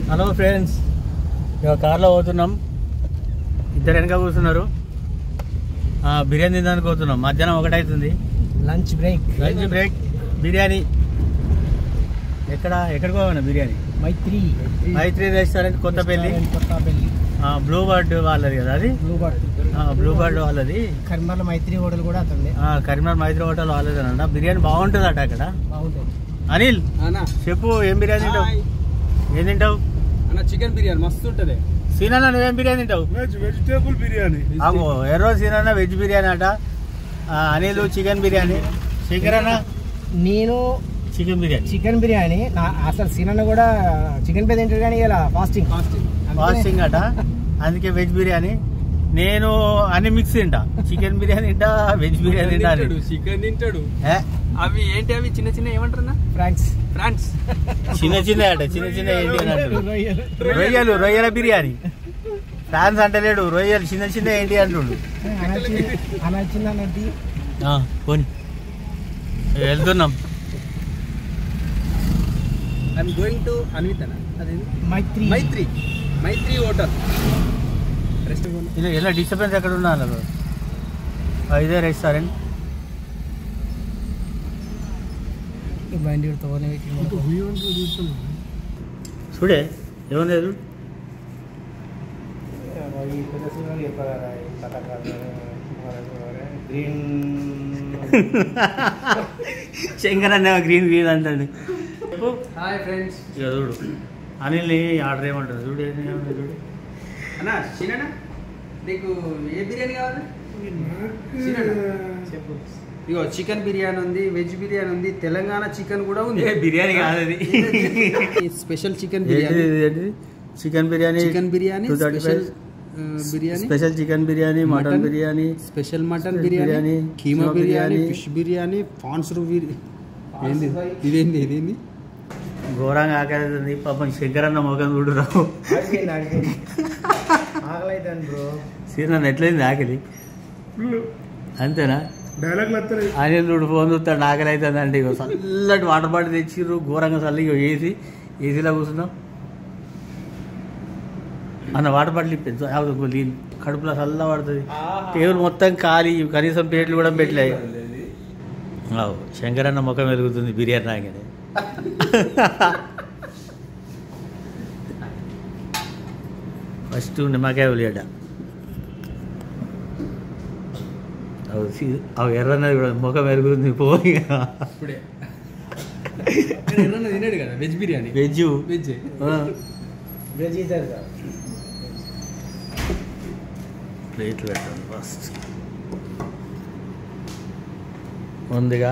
Hello friends, ఇక కార్లో పోతున్నాం. ఇద్దరు వెనక కూర్చున్నారు. బిర్యానీ తినడానికి పోతున్నాం. మధ్యాహ్నం 1 అవుతుంది. Lunch break biryani. ఎక్కడికి పోవాలన్నా బిర్యానీ? మైత్రి రెస్టారెంట్, కొత్తపల్లి. బ్లూ బర్డ్ వాళ్ళది కదా అది. బ్లూ బర్డ్ వాళ్ళది. కరీంనగర్ మైత్రి హోటల్ కూడా అతను. కరీంనగర్ మైత్రి హోటల్ వాళ్ళది అన్న. బిర్యానీ బాగుంటుంది అట అక్కడ. అనిల్ చెప్పు, ఏం బిర్యానీ తింటావు? ఏం తింటావు? చికెన్ బిర్యానీ మస్తు ఉంటది. సీనన్న నువ్వేం బిర్యానీ తింటావు? వెజిటేబుల్ బిర్యానీ. ఎర్రో సీనన్న వెజ్ బిర్యానీ అట. అనిల్ చికెన్ బిర్యానీ. శంకర్ అన్న నేను చికెన్ బిర్యానీ. అసలు సీనన్న కూడా చికెన్ పే తింటాడు కానీ ఇలా ఫాస్టింగ్ అట. అందుకే వెజ్ బిర్యానీ. నేను అన్ని మిక్స్ తింటా. చికెన్ బిర్యానీ తింటా, వెజ్ బిర్యానీ తింటా. చికెన్ తింటాడు. అవి ఏంటి? అవి చిన్న చిన్న ఏమంటారు? ఫ్రాన్స్ చిన్న చిన్న అట. చిన్న ఏంటి అని అంటారు? రొయ్యల బిర్యానీ. ఫ్రాన్స్ అంటలేడు, రొయ్యలు చిన్న చిన్న ఏంటి అంటుండు. పోనీ వెళ్తున్నాం. I'm going to Maitri hotel. ఇలా డిస్టర్బెన్స్ ఎక్కడ ఉన్నా? ఇదే రెస్టారెంట్. చూడే ఏముంది ఎదురు. శంకర్ అన్న గ్రీన్ అంటాడు. Hi friends. ఇక చూడు అనిల్ ఆర్డర్ ఏమంటాడు చూడు. చూడు అన్నా, చిన్న నీకు ఏ బిర్యానీ కావాలి? చెప్పు. ఇగో చికెన్ బిర్యానీ ఉంది, వెజ్ బిర్యానీ ఉంది, తెలంగాణ చికెన్ కూడా ఉంది. బిర్యానీ కాదు అది, special chicken biryani. Chicken biryani, special chicken biryani, mutton biryani, special mutton biryani, keema biryani, fish biryani, prawns biryani. ఇదేంది ఘోరంగా ఆకలి. పాపం శంకర్ అన్న మొఖం చూడు రావు. సీన్ ఎట్లయింది ఆకలి? అంతేనా? అనిల్ చూడు ఫోన్ చూస్తాడు, ఆకలి అవుతుంది అంటే. ఇక చల్లటి వాటర్ బాటిల్ తెచ్చిర్రు, ఘోరంగా చల్లి. ఏసీలో కూర్చున్నాం అన్న. వాటర్ బాటిల్ ఇప్పించు, కడుపులో చల్ల పడుతుంది. టేబుల్ మొత్తం ఖాళీ, కనీసం ప్లేట్లు కూడా పెట్టలేదు. శంకర్ అన్న ముఖం వెలుగుతుంది బిర్యానీ రాగానే. ఫస్ట్ నిమ్మకాయ ఉల్లిగడ్డ. అవి ఎర్రన్నది కూడా ముఖం వెలుగుతుంది. పోయి తినాడు కదా వెజ్ బిర్యానీ. వెజ్ ప్లేట్లు పెట్టండి ఫస్ట్. ముందుగా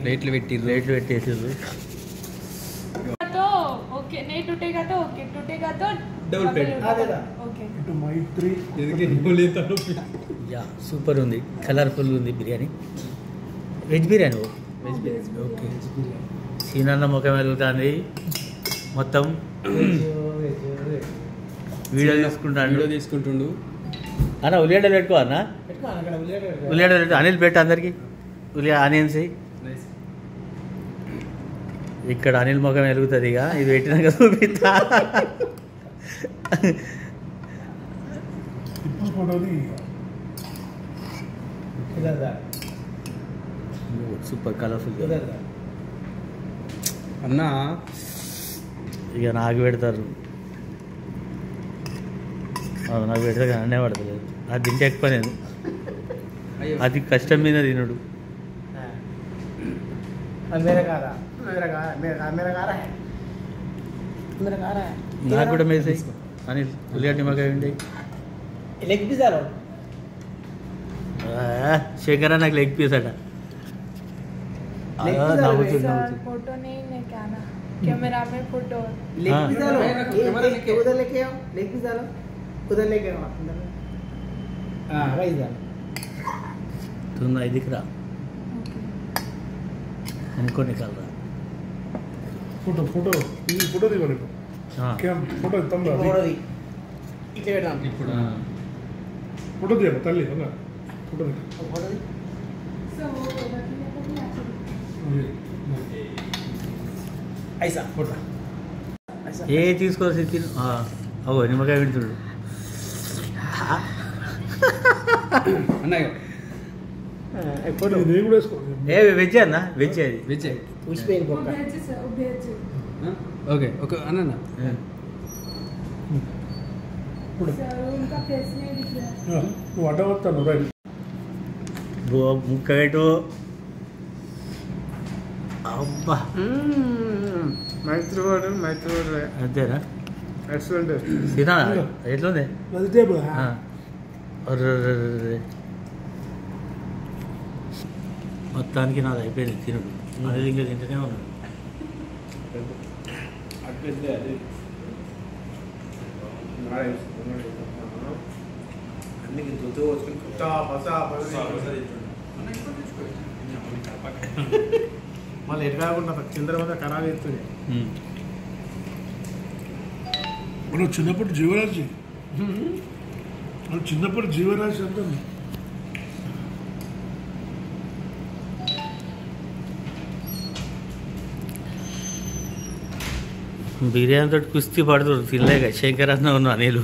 ప్లేట్లు పెట్టేసారు. సూపర్ ఉంది, కలర్ఫుల్ ఉంది బిర్యానీ. వెజ్ బిర్యానీ. ఓకే. సీనన్న ముఖం వెలుగుతుంది మొత్తం. వీడియో తీసుకుంటుండు అన్న. ఉల్లిగడ్డలు పెట్టుకో అన్న. ఉల్లిగడ్డలు పెట్టు. అనిల్ పెట్టు అందరికి ఆనియన్స్. ఇక్కడ అనిల్ ముఖం వెలుగుతుంది. ఇక ఇది పెట్టినాక చూపిస్తా. సూపర్ కలర్ఫుల్ అన్నా. ఇక నాకు పెడతారు, నాకు పెడతా కానీ అన్నే పడతలేదు. అది తింటే ఎక్కువ నేను. అది కష్టం మీద తినడు. నాకు కూడా మేసే అని ఉల్లిగడ్డ నిమ్మకాయ ఉండి. లెగ్ పీస్ శేఖర్ నాకు లెగ్ పీస్ అట. तुम दिख रहा हमको निकाल रहा फोटो फोटो फोटो दी बने हां क्या फोटो तम दी फोटो दी इटे बेटा फोटो दिया तल्ली होगा फोटो दी सो ऐसा फोटो ఏ తీసుకోవాల్సి తిను అవో నిమ్మకాయ వింటుడు అన్నయ్య నేను కూడా వేసుకో. ఏ వెజ్ అన్న వెజ్ అది వెజ్ పుష్పేన్ బొక్క ఓకే ఓకే అన్న నువ్వు అడ్డ వస్తాను రైట్. ముక్క పెట్టు అబ్బా మైత్రివాడు అంతేనా ఎక్సలెంట్ తినా ఎట్లుంది వెజిటేబుల్ మొత్తానికి నాది అయిపోయింది తినడు అది ఇంకా తింటూనే ఉన్నాడు మళ్ళీ ఎటు కాకుండా చంద్రబాబు ఖరాబ్ అవుతుంది. మనం చిన్నప్పుడు జీవరాశి అంటుంది. బిర్యానీ తోటి కుస్తీ పడుతుంది తినలేక శంకరన్న ఉన్న అనిలు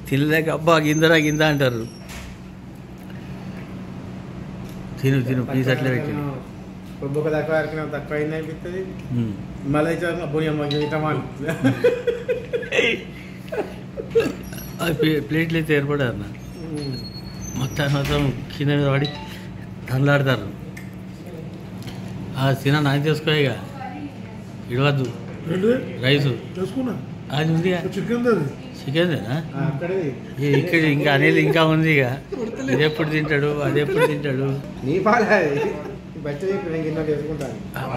తినలేక అబ్బా గిందరా గింద అంటారు. తిను తిను ప్లీజ్ అట్లా పెట్టి బొక్క తక్కువ అయింది అనిపిస్తుంది. మళ్ళీ ప్లేట్లు అయితే ఏర్పడారు అన్న మొత్తం కింద మీద పడి తండ్లాడతారు. తిన నాకు చేసుకో ఇక ఇడవద్దు రైసు చేసుకున్నా అది ఉంది చికెన్దేనా ఇక్కడ ఇంకా అనేది ఇంకా ఉంది ఇక ఇది ఎప్పుడు తింటాడు అది ఎప్పుడు తింటాడు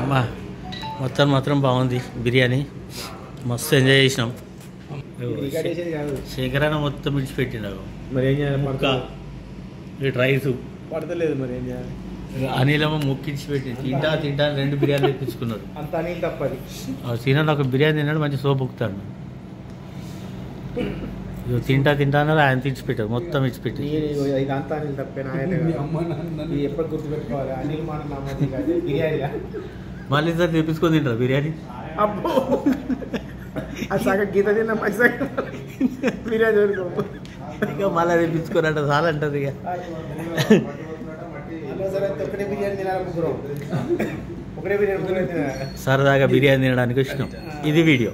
అమ్మా మొత్తం మాత్రం బాగుంది బిర్యానీ మస్తు ఎంజాయ్ చేసినాం. శేఖరాన మొత్తం విడిచిపెట్టినాడు మరి ఏం చేయాలి ముక్క ఇటు రైసు పడతలేదు మరి ఏం చేయాలి అనిలేమో ముక్కించి పెట్టి తింటా 2 బిర్యానీ తెప్పించుకున్నారు. అంత అని తప్పది సీనాలు ఒక బిర్యానీ తిన్నాడు మంచి సోపు ఉక్కుతాడు తింటా అన్నారు ఆయన తెచ్చిపెట్టారు మొత్తం ఇచ్చిపెట్టి ఇదంతా అనిల్ తప్పేనా ఎప్పుడు గుర్తుపెట్టుకోవాలి అనిల్ మాట బిర్యానీ మళ్ళీ సార్ తెప్పించుకొని తింటారు బిర్యానీ అబ్బో అది సగం గీత తిన్నా మంచి బిర్యానీ ఇక మళ్ళీ తెప్పించుకోరంట చాలా అంటది ఇక ఒకటే బిర్యానీ తినాలి ముగ్గురు ఒకటే బిర్యానీ సరదాగా బిర్యానీ తినడానికి వచ్చినాం. ఇది వీడియో.